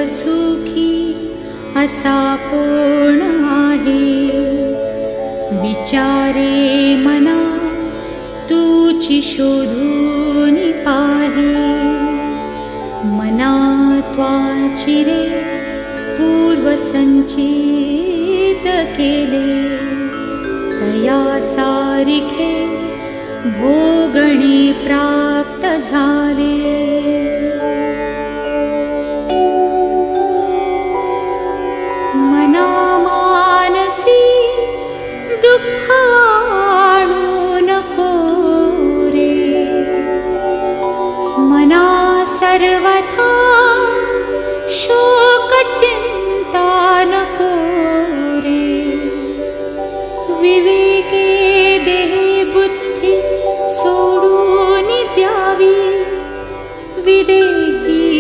सुखी असा पूर्ण आहे. विचारे मना तुची शोधून पाहे. मना त्वाची रे पूर्वसंचित केले. तया सारिखे भोगणे प्राप्त झाले. मना मानसी दुःख आणू नको रे. मना सर्वथा शोध